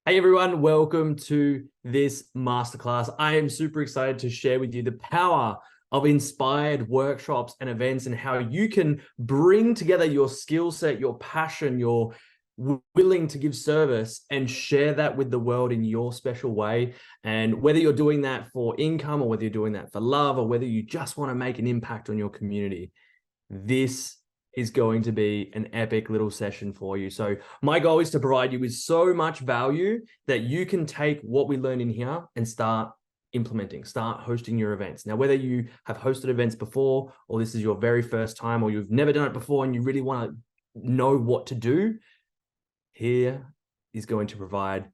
Hey everyone, welcome to this masterclass. I am super excited to share with you the power of inspired workshops and events and how you can bring together your skill set, your passion, your willing to give service and share that with the world in your special way. And whether you're doing that for income or whether you're doing that for love or whether you just want to make an impact on your community, this is going to be an epic little session for you. So my goal is to provide you with so much value that you can take what we learn in here and start implementing, start hosting your events. Now, whether you have hosted events before, or this is your very first time, or you've never done it before and you really want to know what to do, here is going to provide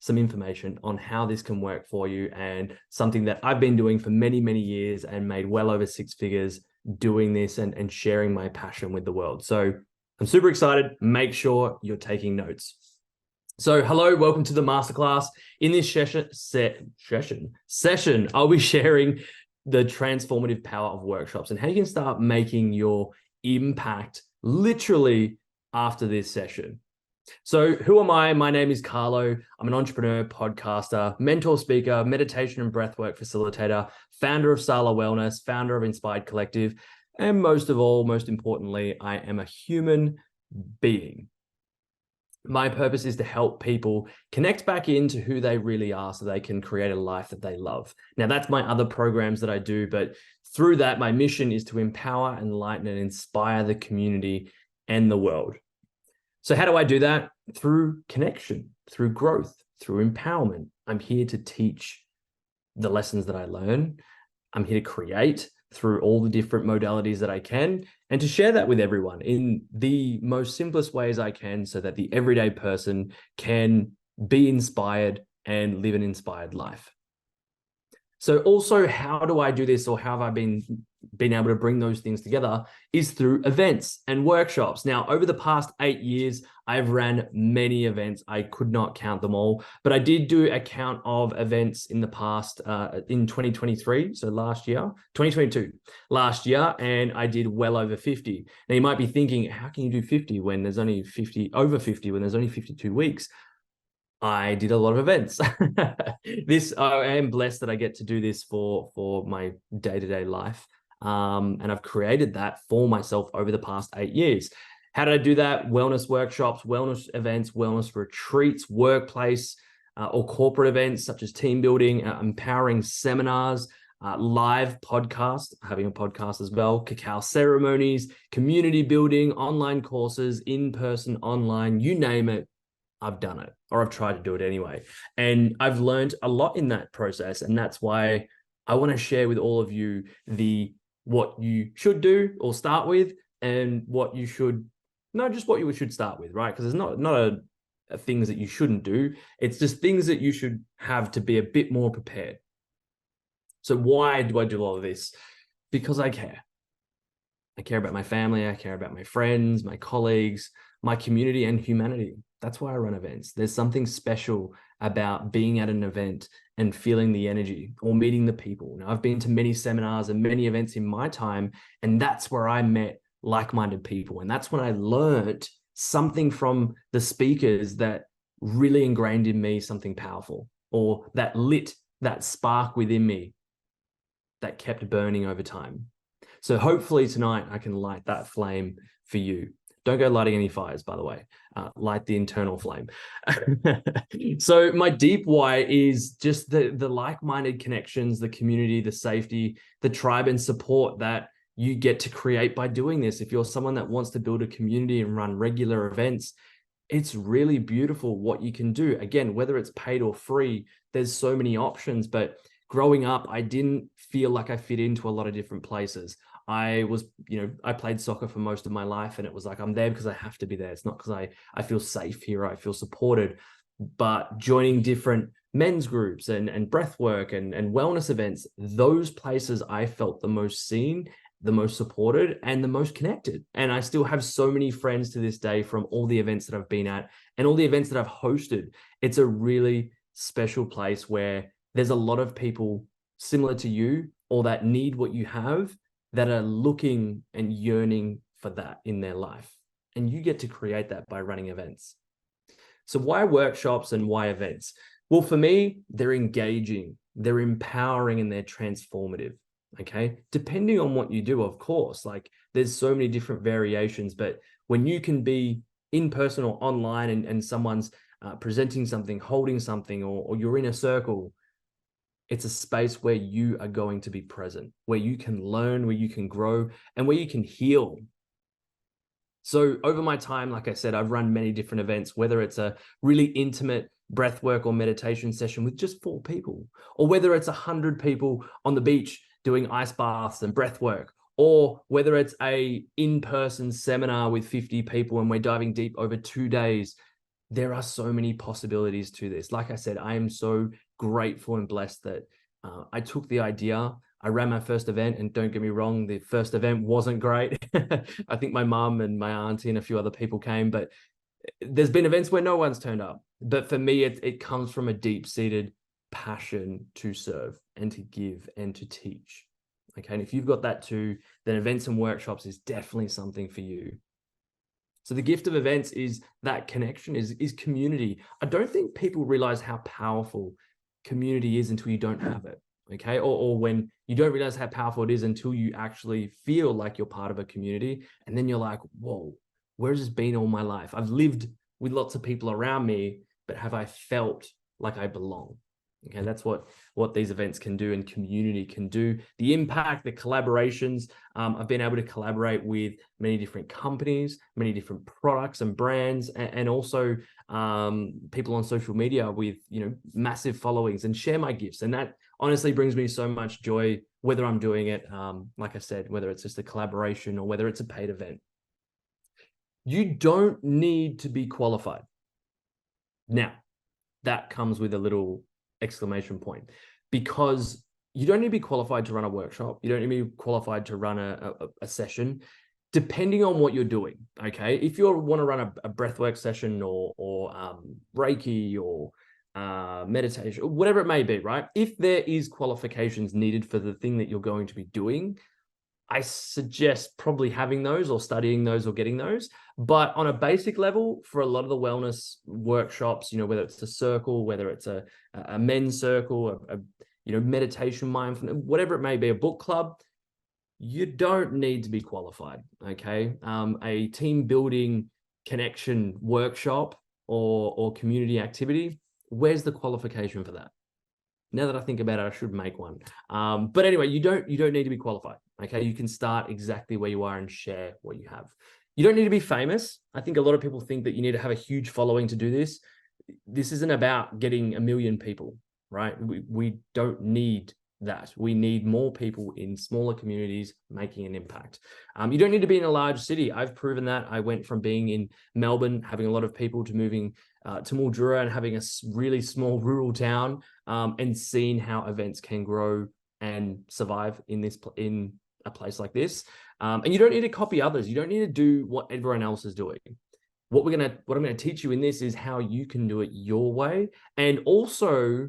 some information on how this can work for you, and something that I've been doing for many, many years and made well over six figures doing this and sharing my passion with the world. So I'm super excited. Make sure you're taking notes. So hello, welcome to the masterclass. In this session, I'll be sharing the transformative power of workshops and how you can start making your impact literally after this session. So who am I? My name is Carlo. I'm an entrepreneur, podcaster, mentor speaker, meditation and breathwork facilitator, founder of Sala Wellness, founder of Inspired Collective, and most of all, most importantly, I am a human being. My purpose is to help people connect back into who they really are so they can create a life that they love. Now, that's my other programs that I do, but through that, my mission is to empower, enlighten, and inspire the community and the world. So how do I do that? Through connection, through growth, through empowerment. I'm here to teach the lessons that I learn. I'm here to create through all the different modalities that I can, and to share that with everyone in the most simplest ways I can so that the everyday person can be inspired and live an inspired life. So also, how do I do this, or how have I been able to bring those things together, is through events and workshops. Now, over the past 8 years, I've ran many events. I could not count them all, but I did do a count of events in the past, in 2023. So last year, 2022, last year, and I did well over 50. Now you might be thinking, how can you do 50 when there's only over 50 when there's only 52 weeks? I did a lot of events. I am blessed that I get to do this for my day-to-day life. And I've created that for myself over the past 8 years. How did I do that? Wellness workshops, wellness events, wellness retreats, workplace or corporate events such as team building, empowering seminars, live podcast, having a podcast as well, cacao ceremonies, community building, online courses, in-person, online, you name it. I've done it, or I've tried to do it anyway. And I've learned a lot in that process. And that's why I want to share with all of you what you should do or start with, and what you should, not just what you should start with, right? Because there's not things that you shouldn't do. It's just things that you should have to be a bit more prepared. So why do I do all of this? Because I care. I care about my family. I care about my friends, my colleagues, my community, and humanity. That's why I run events. There's something special about being at an event and feeling the energy or meeting the people. Now, I've been to many seminars and many events in my time, and that's where I met like-minded people. And that's when I learned something from the speakers that really ingrained in me something powerful, or that lit that spark within me that kept burning over time. So hopefully tonight I can light that flame for you. Don't go lighting any fires, by the way. Light the internal flame. So my deep why is just the like-minded connections, the community, the safety, the tribe and support that you get to create by doing this. If you're someone that wants to build a community and run regular events, it's really beautiful what you can do. Again, whether it's paid or free, there's so many options. But growing up, I didn't feel like I fit into a lot of different places. I played soccer for most of my life, and it was like, I'm there because I have to be there. It's not because I feel safe here. I feel supported. But joining different men's groups and breath work and wellness events, those places I felt the most seen, the most supported, and the most connected. And I still have so many friends to this day from all the events that I've been at and all the events that I've hosted. It's a really special place where there's a lot of people similar to you or that need what you have, that are looking and yearning for that in their life. And you get to create that by running events. So why workshops and why events? Well, for me, they're engaging, they're empowering, and they're transformative. Okay. Depending on what you do, of course, like there's so many different variations, but when you can be in person or online and someone's presenting something, holding something, or you're in a circle, it's a space where you are going to be present, where you can learn, where you can grow, and where you can heal. So over my time, like I said, I've run many different events, whether it's a really intimate breathwork or meditation session with just 4 people, or whether it's 100 people on the beach doing ice baths and breathwork, or whether it's a in-person seminar with 50 people and we're diving deep over 2 days. There are so many possibilities to this. Like I said, I am so grateful and blessed that I took the idea. I ran my first event, and don't get me wrong, the first event wasn't great. I think my mum and my auntie and a few other people came, but there's been events where no one's turned up. But for me, it comes from a deep-seated passion to serve and to give and to teach. Okay, and if you've got that too, then events and workshops is definitely something for you. So the gift of events is that connection, is community. I don't think people realize how powerful community is until you don't have it. Okay. Or when you don't realize how powerful it is until you actually feel like you're part of a community. And then you're like, whoa, where's this been all my life? I've lived with lots of people around me, but have I felt like I belong? Okay, that's what these events can do and community can do. The impact, the collaborations. I've been able to collaborate with many different companies, many different products and brands, and also people on social media with massive followings, and share my gifts. And that honestly brings me so much joy, whether I'm doing it, like I said, whether it's just a collaboration or whether it's a paid event. You don't need to be qualified. Now, that comes with a little exclamation point, because you don't need to be qualified to run a workshop. You don't need to be qualified to run a session, depending on what you're doing. Okay, if you want to run a breathwork session or Reiki or meditation, whatever it may be, right? If there is qualifications needed for the thing that you're going to be doing, I suggest probably having those or studying those or getting those. But on a basic level, for a lot of the wellness workshops, whether it's a circle, whether it's a men's circle, a meditation, mindfulness, whatever it may be, a book club, you don't need to be qualified. Okay. A team building connection workshop or community activity, where's the qualification for that? Now that I think about it, I should make one. But anyway, you don't need to be qualified. Okay, you can start exactly where you are and share what you have. You don't need to be famous. I think a lot of people think that you need to have a huge following to do this. This isn't about getting 1 million people, right? We don't need that. We need more people in smaller communities making an impact. You don't need to be in a large city. I've proven that. I went from being in Melbourne, having a lot of people, to moving to Mildura and having a really small rural town, and seeing how events can grow and survive in a place like this. And you don't need to copy others. You don't need to do what everyone else is doing. What I'm going to teach you in this is how you can do it your way. And also,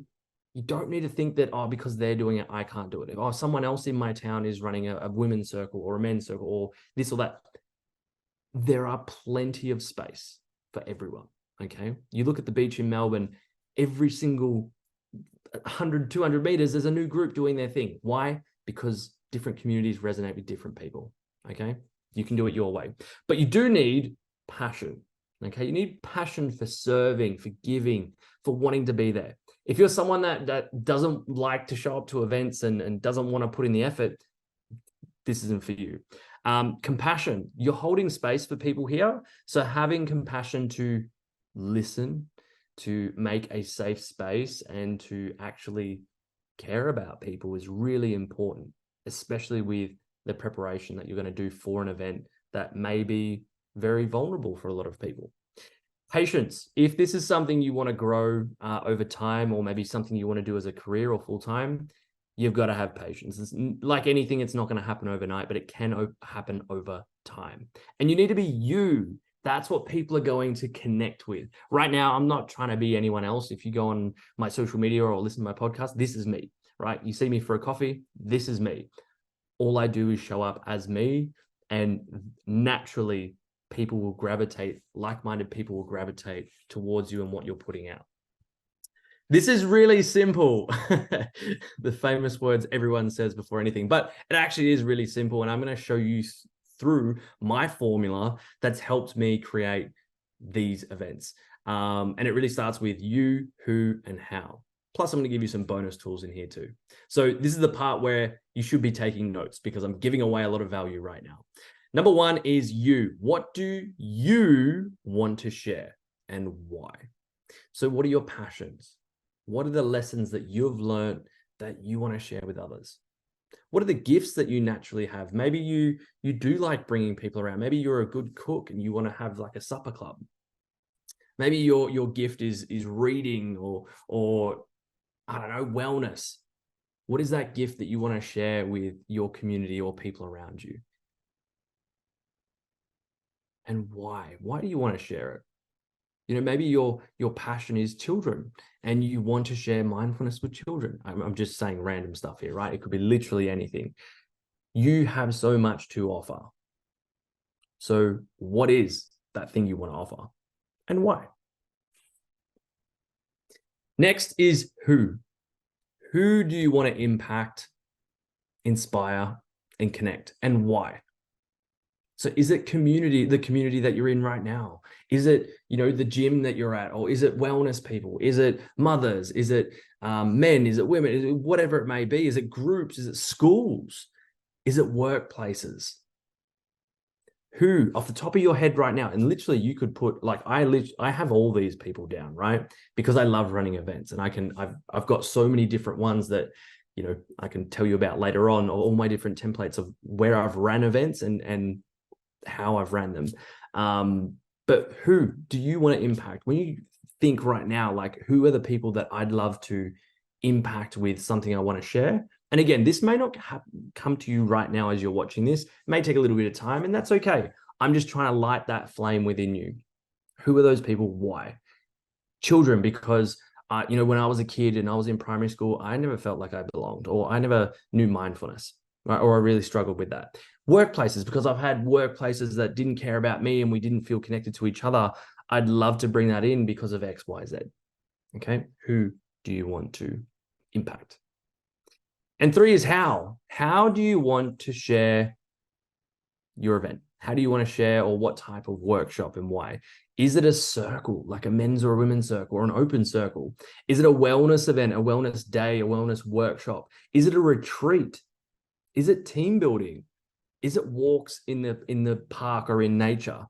you don't need to think that, because they're doing it, I can't do it. If someone else in my town is running a women's circle or a men's circle or this or that, there are plenty of space for everyone. Okay. You look at the beach in Melbourne, every single 100, 200 meters, there's a new group doing their thing. Why? Because different communities resonate with different people. Okay. You can do it your way, but you do need passion. Okay. You need passion for serving, for giving, for wanting to be there. If you're someone that doesn't like to show up to events and doesn't want to put in the effort, this isn't for you. Compassion. You're holding space for people here. So having compassion to listen, to make a safe space, and to actually care about people is really important, especially with the preparation that you're going to do for an event that may be very vulnerable for a lot of people. Patience. If this is something you want to grow over time, or maybe something you want to do as a career or full-time, you've got to have patience. It's like anything, it's not going to happen overnight, but it can happen over time. And you need to be you. That's what people are going to connect with. Right now, I'm not trying to be anyone else. If you go on my social media or listen to my podcast, this is me, right? You see me for a coffee, this is me. All I do is show up as me, and naturally people will gravitate, like-minded people will gravitate towards you and what you're putting out. This is really simple. The famous words everyone says before anything, but it actually is really simple. And I'm going to show you through my formula that's helped me create these events. And it really starts with you, who, and how. Plus, I'm going to give you some bonus tools in here too. So this is the part where you should be taking notes because I'm giving away a lot of value right now. Number one is you. What do you want to share and why? So what are your passions? What are the lessons that you've learned that you want to share with others? What are the gifts that you naturally have? Maybe you do like bringing people around. Maybe you're a good cook and you want to have like a supper club. Maybe your gift is reading or I don't know, wellness. What is that gift that you want to share with your community or people around you? And why? Why do you want to share it? You know, maybe your passion is children and you want to share mindfulness with children. I'm just saying random stuff here, right? It could be literally anything. You have so much to offer. So what is that thing you want to offer and why? Next is who. Who do you want to impact, inspire, and connect, and why? So is it community, the community that you're in right now? Is it, you know, the gym that you're at? Or is it wellness people? Is it mothers? Is it men? Is it women? Is it whatever it may be? Is it groups? Is it schools? Is it workplaces? Who, off the top of your head right now, and literally you could put, like, I have all these people down, right? Because I love running events, and I've got so many different ones that, you know, I can tell you about later on, all my different templates of where I've ran events and how I've ran them. But who do you want to impact? When you think right now, like, who are the people that I'd love to impact with something I want to share? And again, this may not come to you right now as you're watching this. It may take a little bit of time, and that's okay. I'm just trying to light that flame within you. Who are those people? Why? Children, because you know, when I was a kid and I was in primary school, I never felt like I belonged, or I never knew mindfulness, right? Or I really struggled with that. Workplaces, because I've had workplaces that didn't care about me and we didn't feel connected to each other. I'd love to bring that in because of X, Y, Z. Okay, who do you want to impact? And three is how. How do you want to share your event? How do you want to share, or what type of workshop and why? Is it a circle, like a men's or a women's circle, or an open circle? Is it a wellness event, a wellness day, a wellness workshop? Is it a retreat? Is it team building? Is it walks in the park or in nature?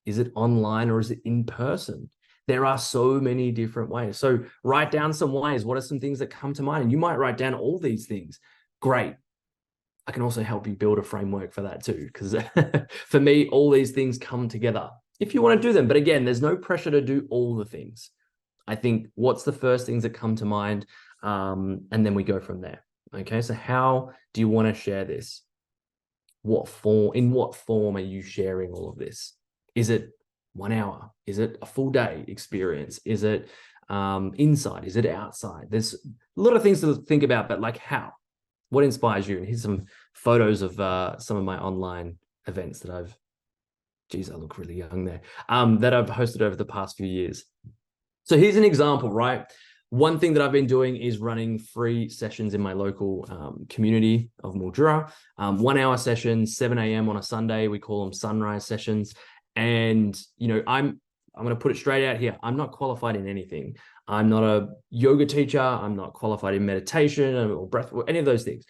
Is it online or is it in person? There are so many different ways. So write down some ways. What are some things that come to mind? And you might write down all these things. Great. I can also help you build a framework for that too, because for me, all these things come together if you want to do them. But again, there's no pressure to do all the things. I think what's the first things that come to mind, and then we go from there. Okay, so how do you want to share this? In what form are you sharing all of this? Is it 1 hour? Is it a full day experience? Is it inside? Is it outside? There's a lot of things to think about, but like how? What inspires you? And here's some photos of some of my online events that I've, geez, I look really young there, that I've hosted over the past few years. So here's an example, right? One thing that I've been doing is running free sessions in my local community of Mildura. 1 hour sessions, 7 a.m. on a Sunday. We call them sunrise sessions. And, you know, I'm going to put it straight out here. I'm not qualified in anything. I'm not a yoga teacher. I'm not qualified in meditation or breath or any of those things.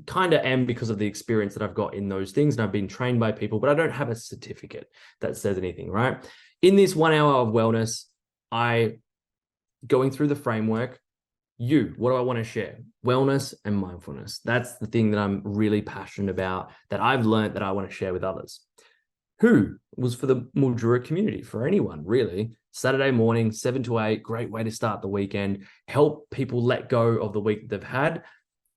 Kind of am because of the experience that I've got in those things. And I've been trained by people, but I don't have a certificate that says anything, right? In this 1 hour of wellness, going through the framework, what do I want to share? Wellness and mindfulness. That's the thing that I'm really passionate about, that I've learned that I want to share with others. Who was for the Mildura community, for anyone really. Saturday morning, 7 to 8, great way to start the weekend. Help people let go of the week that they've had,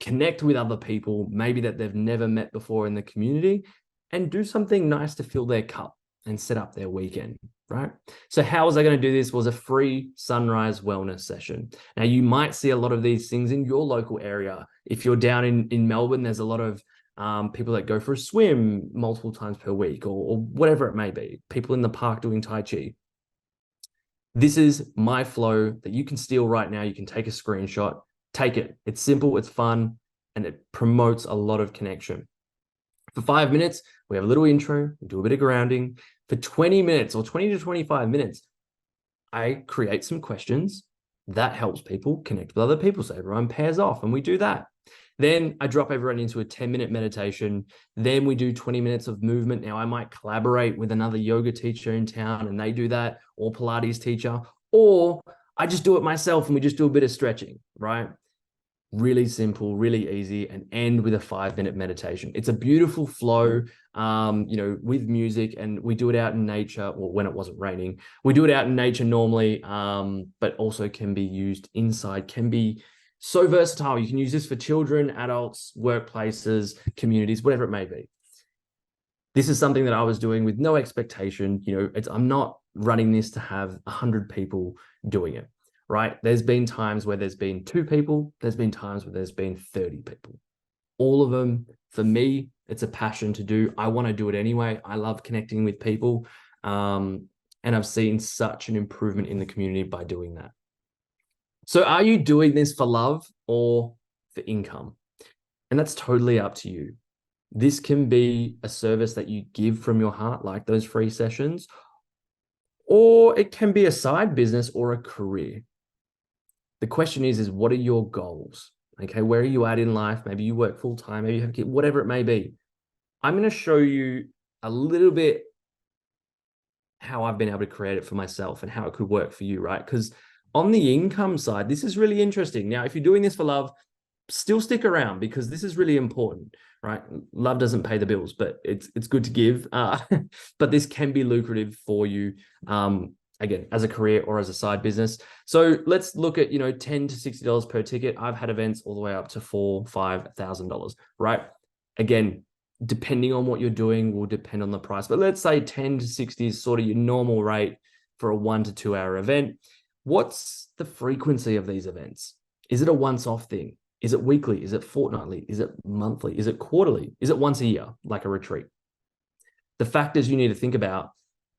connect with other people, maybe that they've never met before in the community, and do something nice to fill their cup and set up their weekend, right? So how was I going to do this? Was a free sunrise wellness session. Now, you might see a lot of these things in your local area. If you're down in Melbourne, there's a lot of people that go for a swim multiple times per week, or whatever it may be, people in the park doing Tai Chi. This is my flow that you can steal right now. You can take a screenshot, take it. It's simple, it's fun, and it promotes a lot of connection. For 5 minutes, we have a little intro, we do a bit of grounding. For 20 minutes or 20 to 25 minutes, I create some questions that helps people connect with other people. So everyone pairs off and we do that. Then I drop everyone into a 10-minute meditation. Then we do 20 minutes of movement. Now I might collaborate with another yoga teacher in town and they do that, or Pilates teacher, or I just do it myself and we just do a bit of stretching, right? Really simple, really easy, and end with a 5-minute meditation. It's a beautiful flow, with music, and we do it out in nature, or when it wasn't raining. We do it out in nature normally, but also can be used inside, can be so versatile. You can use this for children, adults, workplaces, communities, whatever it may be. This is something that I was doing with no expectation. I'm not running this to have 100 people doing it, right? There's been times where there's been 2 people. There's been times where there's been 30 people. All of them, for me, it's a passion to do. I want to do it anyway. I love connecting with people. And I've seen such an improvement in the community by doing that. So are you doing this for love or for income? And that's totally up to you. This can be a service that you give from your heart, like those free sessions, or it can be a side business or a career. The question is what are your goals? Okay, where are you at in life? Maybe you work full time, maybe you have kids, whatever it may be. I'm going to show you a little bit how I've been able to create it for myself and how it could work for you, right? Because on the income side, this is really interesting. Now, if you're doing this for love, still stick around because this is really important, right? Love doesn't pay the bills, but it's good to give. But this can be lucrative for you, again, as a career or as a side business. So let's look at, $10 to $60 per ticket. I've had events all the way up to $4,000-$5,000, right? Again, depending on what you're doing will depend on the price. But let's say 10 to 60 is sort of your normal rate for a 1 to 2 hour event. What's the frequency of these events? Is it a once-off thing? Is it weekly? Is it fortnightly? Is it monthly? Is it quarterly? Is it once a year, like a retreat? The factors you need to think about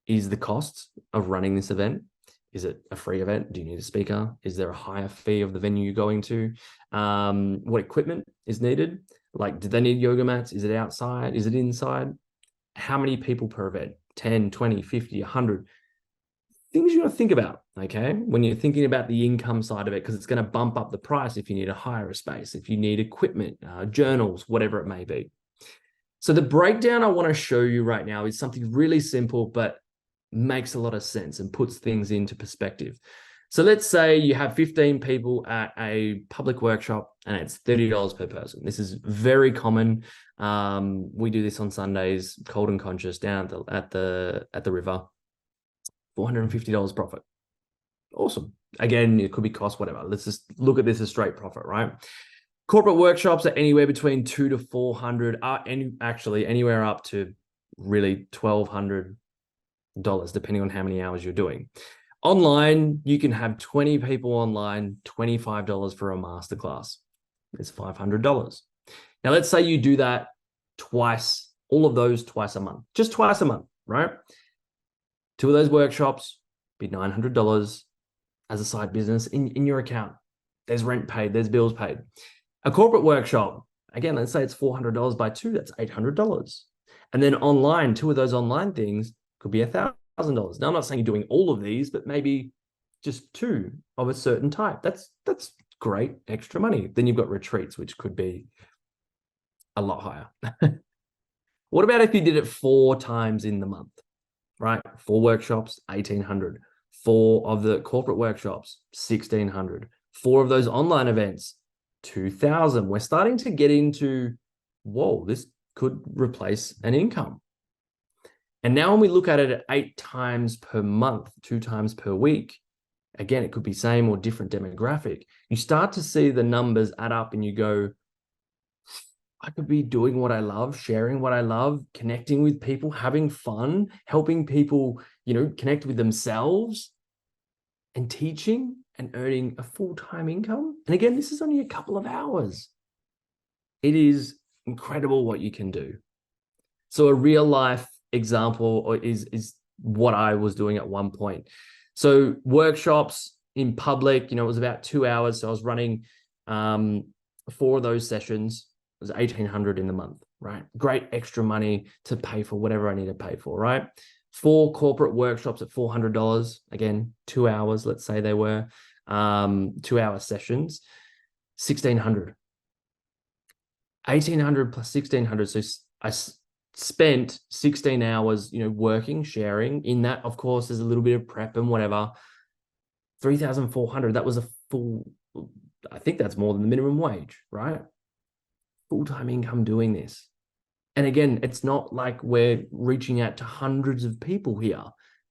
is the cost of running this event. Is it a free event? Do you need a speaker? Is there a higher fee of the venue you're going to? What equipment is needed? Like, do they need yoga mats? Is it outside? Is it inside? How many people per event? 10, 20, 50, 100? Things you got to think about, okay, when you're thinking about the income side of it, because it's going to bump up the price if you need to hire a space, if you need equipment, journals, whatever it may be. So the breakdown I want to show you right now is something really simple, but makes a lot of sense and puts things into perspective. So let's say you have 15 people at a public workshop and it's $30 per person. This is very common. We do this on Sundays, cold and conscious, down at the river. $450 profit. Awesome. Again, it could be cost, whatever. Let's just look at this as straight profit, right? Corporate workshops are anywhere between $200 to $400, actually anywhere up to really $1,200, depending on how many hours you're doing. Online, you can have 20 people online, $25 for a masterclass. It's $500. Now, let's say you do that twice, all of those twice a month, just twice a month, right? 2 of those workshops be $900 as a side business in your account. There's rent paid, there's bills paid. A corporate workshop, again, let's say it's $400 by 2, that's $800. And then online, 2 of those online things could be $1,000. Now, I'm not saying you're doing all of these, but maybe just 2 of a certain type. That's great extra money. Then you've got retreats, which could be a lot higher. What about if you did it 4 times in the month? Right? 4 workshops, $1,800. 4 of the corporate workshops, $1,600. 4 of those online events, $2,000. We're starting to get into, whoa, this could replace an income. And now when we look at it at 8 times per month, 2 times per week, again, it could be same or different demographic. You start to see the numbers add up and you go, I could be doing what I love, sharing what I love, connecting with people, having fun, helping people, connect with themselves and teaching and earning a full-time income. And again, this is only a couple of hours. It is incredible what you can do. So a real life example is what I was doing at one point. So workshops in public, it was about 2 hours. So I was running 4 of those sessions. It was 1,800 in the month, right? Great extra money to pay for whatever I need to pay for, right? 4 corporate workshops at $400. Again, 2 hours, let's say they were 2-hour sessions, 1,600. 1,800 plus 1,600. So I spent 16 hours, working, sharing. In that, of course, there's a little bit of prep and whatever. 3,400. That was a full, I think that's more than the minimum wage, right? Full-time income doing this. And again, it's not like we're reaching out to hundreds of people here.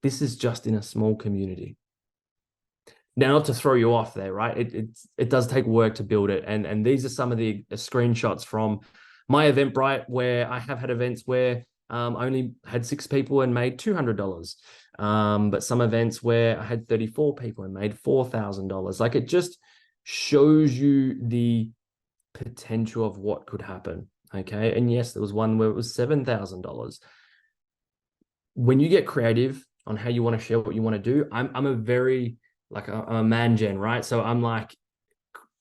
This is just in a small community. Now, not to throw you off there, right? It does take work to build it. And these are some of the screenshots from my Eventbrite, where I have had events where I only had 6 people and made $200. But some events where I had 34 people and made $4,000. Like, it just shows you the potential of what could happen. Okay. And yes, there was one where it was $7,000. When you get creative on how you want to share what you want to do, I'm a very, like, I'm a man gen, right? So I'm like,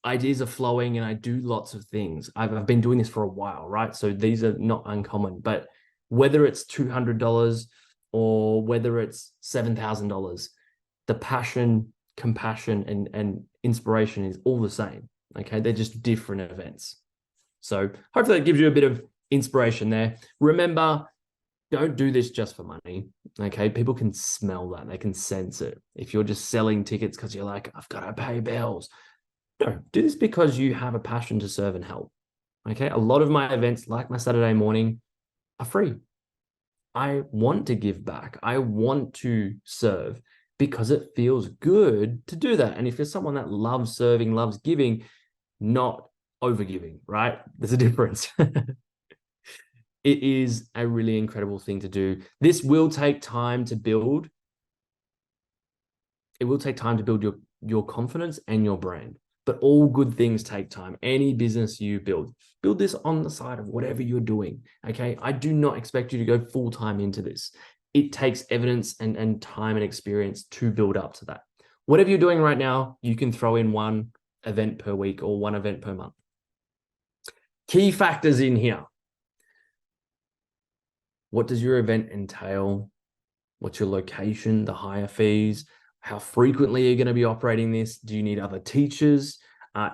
ideas are flowing and I do lots of things. I've been doing this for a while, right? So these are not uncommon, but whether it's $200 or whether it's $7,000, the passion, compassion, and inspiration is all the same. Okay. They're just different events. So hopefully that gives you a bit of inspiration there. Remember, don't do this just for money. Okay. People can smell that. They can sense it. If you're just selling tickets because you're like, I've got to pay bills. No, do this because you have a passion to serve and help. Okay. A lot of my events, like my Saturday morning, are free. I want to give back. I want to serve because it feels good to do that. And if you're someone that loves serving, loves giving, not overgiving, right? There's a difference. It is a really incredible thing to do. This will take time to build. It will take time to build your confidence and your brand. But all good things take time. Any business you build this on the side of whatever you're doing. Okay. I do not expect you to go full time into this. It takes evidence and time and experience to build up to that. Whatever you're doing right now, you can throw in 1 event per week or 1 event per month. Key factors in here. What does your event entail? What's your location, the hire fees? How frequently are you going to be operating this? Do you need other teachers,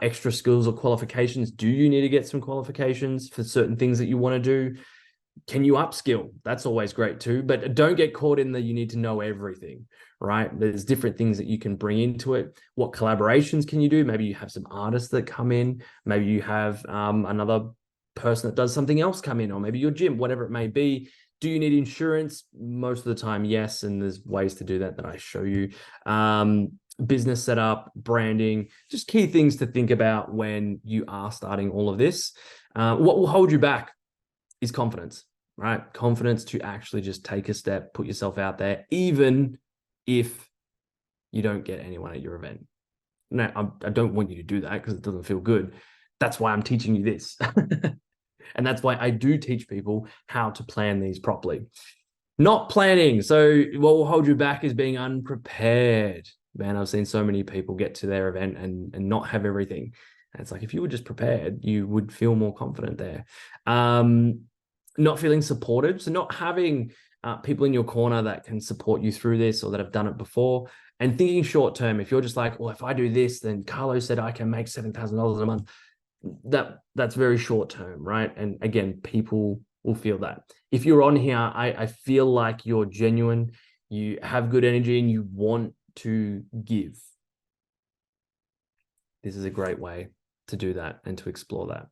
extra skills or qualifications? Do you need to get some qualifications for certain things that you want to do? Can you upskill? That's always great too, but don't get caught in the you need to know everything, right? There's different things that you can bring into it. What collaborations can you do? Maybe you have some artists that come in. Maybe you have another person that does something else come in, or maybe your gym, whatever it may be. Do you need insurance? Most of the time, yes. And there's ways to do that I show you. Business setup, branding, just key things to think about when you are starting all of this. What will hold you back is confidence, right? Confidence to actually just take a step, put yourself out there, even if you don't get anyone at your event. Now, I don't want you to do that because it doesn't feel good. That's why I'm teaching you this. And that's why I do teach people how to plan these properly. Not planning. So what will hold you back is being unprepared. Man, I've seen so many people get to their event and not have everything. And it's like, if you were just prepared, you would feel more confident there. Not feeling supported. So not having people in your corner that can support you through this or that have done it before. And thinking short term. If you're just like, well, if I do this, then Carlos said I can make $7,000 a month. That's very short term, right? And again, people will feel that. If you're on here, I feel like you're genuine, you have good energy, and you want to give. This is a great way to do that and to explore that.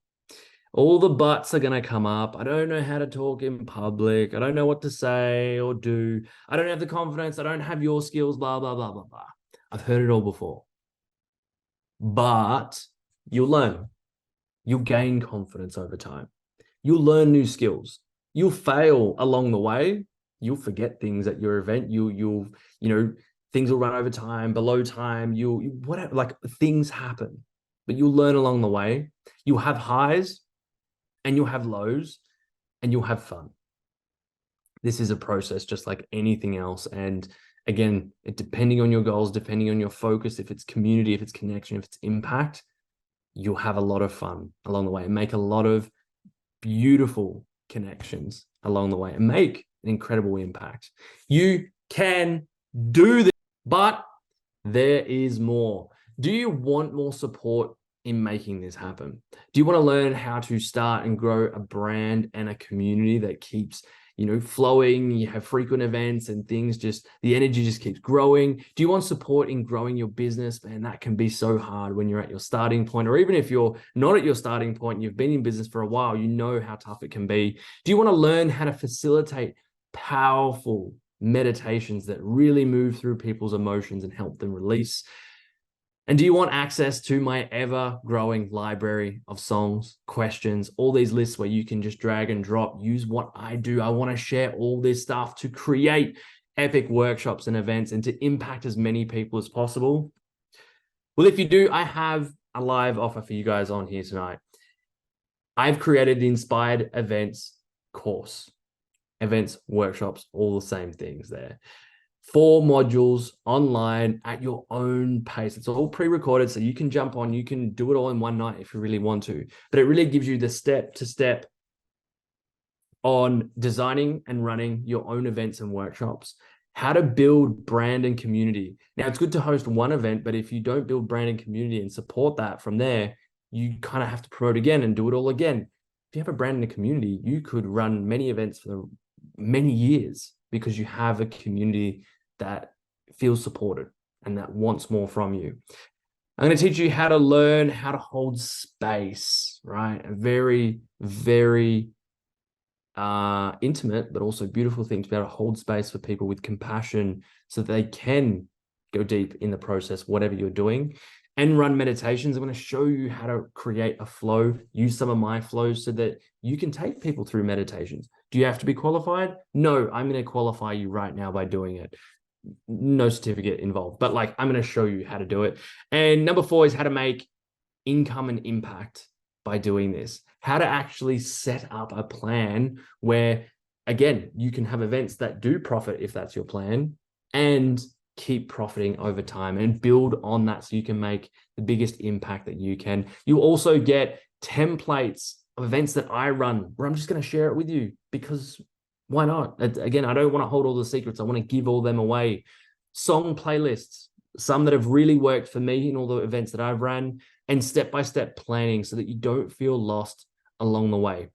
All the buts are going to come up. I don't know how to talk in public. I don't know what to say or do. I don't have the confidence. I don't have your skills, blah, blah, blah, blah, blah. I've heard it all before. But you'll learn. You'll gain confidence over time. You'll learn new skills. You'll fail along the way. You'll forget things at your event. You'll things will run over time, below time. Whatever, like, things happen, but you'll learn along the way. You'll have highs and you'll have lows, and you'll have fun. This is a process just like anything else. And again, depending on your goals, depending on your focus, if it's community, if it's connection, if it's impact, you'll have a lot of fun along the way and make a lot of beautiful connections along the way and make an incredible impact. You can do this, but there is more. Do you want more support in making this happen? Do you want to learn how to start and grow a brand and a community that keeps, flowing? You have frequent events and things, just the energy just keeps growing. Do you want support in growing your business? Man, that can be so hard when you're at your starting point, or even if you're not at your starting point, you've been in business for a while, you know how tough it can be. Do you want to learn how to facilitate powerful meditations that really move through people's emotions and help them release? And do you want access to my ever-growing library of songs, questions, all these lists where you can just drag and drop, use what I do? I want to share all this stuff to create epic workshops and events and to impact as many people as possible. Well, if you do, I have a live offer for you guys on here tonight. I've created the Inspired Events course. Events, workshops, all the same things there. 4 modules online at your own pace. It's all pre-recorded, so you can jump on, you can do it all in one night if you really want to. But it really gives you the step-to-step on designing and running your own events and workshops, how to build brand and community. Now, it's good to host one event, but if you don't build brand and community and support that from there, you kind of have to promote again and do it all again. If you have a brand and a community, you could run many events for many years because you have a community that feels supported and that wants more from you. I'm going to teach you how to learn how to hold space, right? A very, very intimate, but also beautiful thing to be able to hold space for people with compassion so that they can go deep in the process, whatever you're doing, and run meditations. I'm going to show you how to create a flow, use some of my flows so that you can take people through meditations. Do you have to be qualified? No, I'm going to qualify you right now by doing it. No certificate involved, but I'm going to show you how to do it. And number 4 is how to make income and impact by doing this. How to actually set up a plan where, again, you can have events that do profit if that's your plan and keep profiting over time and build on that so you can make the biggest impact that you can. You also get templates of events that I run where I'm just going to share it with you because why not? Again, I don't want to hold all the secrets. I want to give all them away. Song playlists, some that have really worked for me in all the events that I've ran, and step-by-step planning so that you don't feel lost along the way.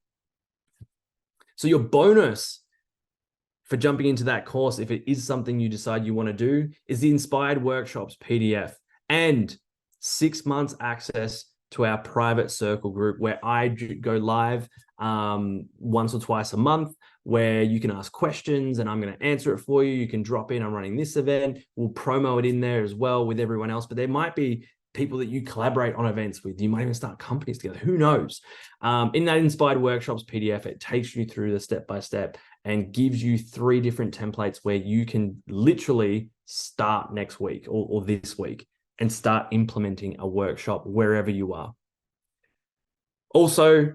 So your bonus for jumping into that course, if it is something you decide you want to do, is the Inspired Workshops PDF and 6 months access to our private circle group where I go live once or twice a month, where you can ask questions and I'm going to answer it for you. You can drop in, I'm running this event. We'll promo it in there as well with everyone else, but there might be people that you collaborate on events with. You might even start companies together. Who knows? In that Inspired Workshops PDF, it takes you through the step-by-step and gives you 3 different templates where you can literally start next week or this week and start implementing a workshop wherever you are. Also,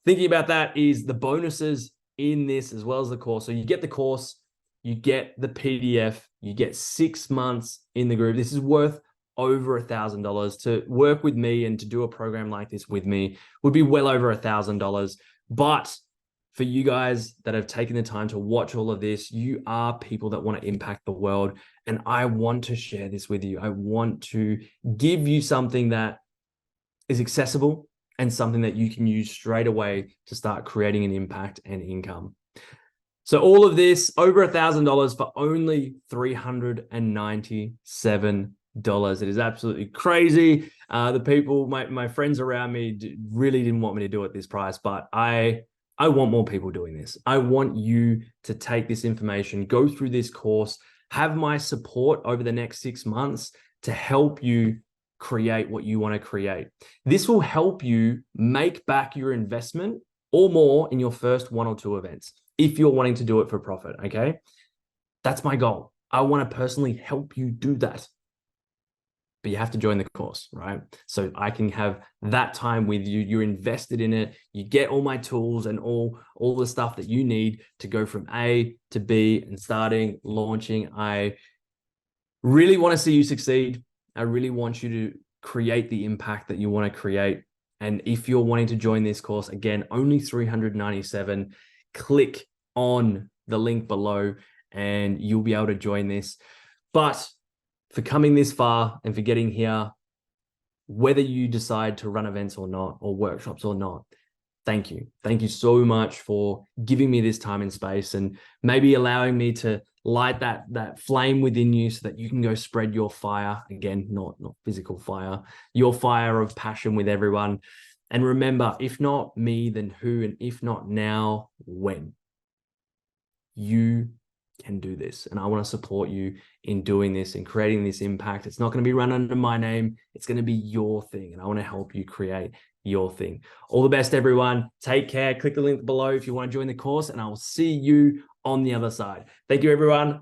thinking about that is the bonuses in this as well as the course. So you get the course, you get the PDF, you get 6 months in the group. This is worth over $1,000. To work with me and to do a program like this with me would be well over $1,000. But for you guys that have taken the time to watch all of this, you are people that want to impact the world. And I want to share this with you. I want to give you something that is accessible and something that you can use straight away to start creating an impact and income. So all of this over $1,000 for only $397. It is absolutely crazy. The people, my friends around me really didn't want me to do it this price, but I want more people doing this. I want you to take this information, go through this course, have my support over the next 6 months to help you create what you want to create. This will help you make back your investment or more in your first 1 or 2 events if you're wanting to do it for profit, okay? That's my goal. I want to personally help you do that. but you have to join the course, right? So I can have that time with you. You're invested in it. You get all my tools and all the stuff that you need to go from A to B and starting, launching. I really want to see you succeed. I really want you to create the impact that you want to create. And if you're wanting to join this course, again, only $397, click on the link below and you'll be able to join this. But for coming this far and for getting here, whether you decide to run events or not, or workshops or not, thank you. Thank you so much for giving me this time and space and maybe allowing me to light that flame within you so that you can go spread your fire. Again, not physical fire, your fire of passion with everyone. And remember, if not me, then who? And if not now, when? You can do this. And I want to support you in doing this and creating this impact. It's not going to be run under my name. It's going to be your thing. And I want to help you create your thing. All the best, everyone. Take care. Click the link below if you want to join the course, and I will see you on the other side. Thank you, everyone.